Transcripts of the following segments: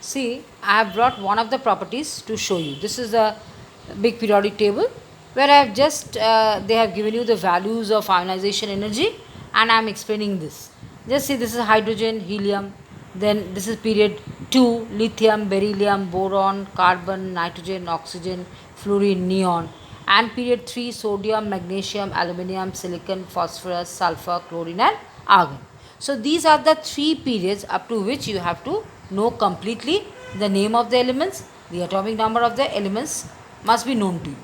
See, I have brought one of the properties to show you. This is a big periodic table where I have just they have given you the values of ionization energy, and I am explaining this. Just see, this is hydrogen, helium, then this is period 2, lithium, beryllium, boron, carbon, nitrogen, oxygen, fluorine, neon, and period 3, sodium, magnesium, aluminium, silicon, phosphorus, sulfur, chlorine, and argon. So these are the 3 periods up to which you have to know completely the name of the elements, the atomic number of the elements must be known to you.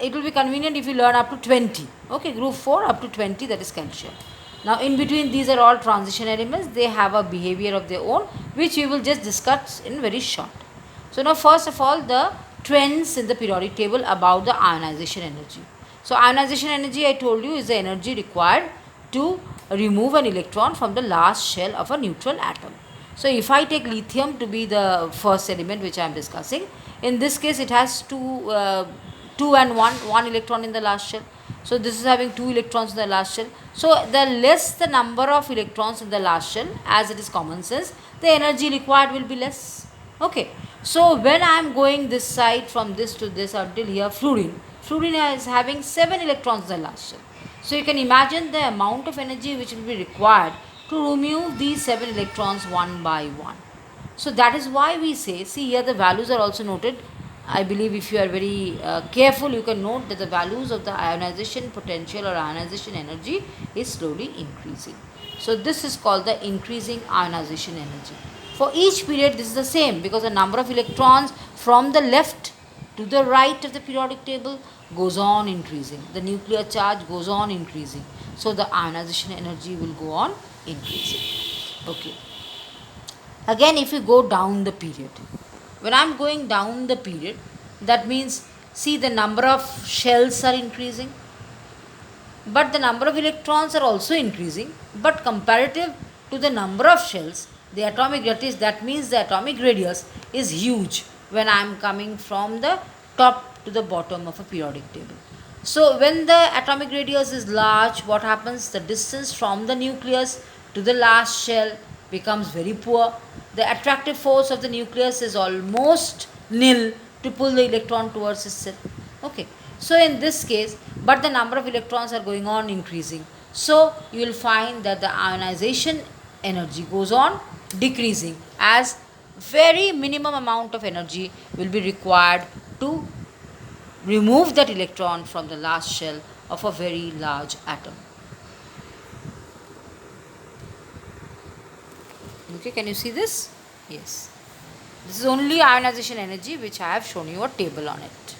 It will be convenient if you learn up to 20. Okay, group 4 up to 20, that is calcium. Now in between these are all transition elements, they have a behavior of their own which we will just discuss in very short. So now first of all, the trends in the periodic table about the ionization energy. So ionization energy, I told you, is the energy required to remove an electron from the last shell of a neutral atom. So if I take lithium to be the first element which I am discussing, in this case it has two and one electron in the last shell. So this is having 2 electrons in the last shell. So the less the number of electrons in the last shell, as it is common sense, the energy required will be less. Okay. So when I am going this side from this to this until here, fluorine is having 7 electrons in the last shell. So you can imagine the amount of energy which will be required to remove these 7 electrons one by one. So that is why we say, see here the values are also noted. I believe if you are very careful, you can note that the values of the ionization potential or ionization energy is slowly increasing. So this is called the increasing ionization energy. For each period this is the same, because the number of electrons from the left to the right of the periodic table goes on increasing. The nuclear charge goes on increasing. So the ionization energy will go on increasing. Okay. Again, if you go down the period, when I am going down the period, that means, see, the number of shells are increasing, but the number of electrons are also increasing, but comparative to the number of shells, the atomic radius, that means the atomic radius is huge when I am coming from the top to the bottom of a periodic table. So when the atomic radius is large, what happens? The distance from the nucleus to the last shell becomes very poor. The attractive force of the nucleus is almost nil to pull the electron towards itself. Okay. So in this case, but the number of electrons are going on increasing. So you will find that the ionization energy goes on decreasing, as very minimum amount of energy will be required to remove that electron from the last shell of a very large atom. Okay, can you see this? Yes. This is only ionization energy which I have shown you a table on it.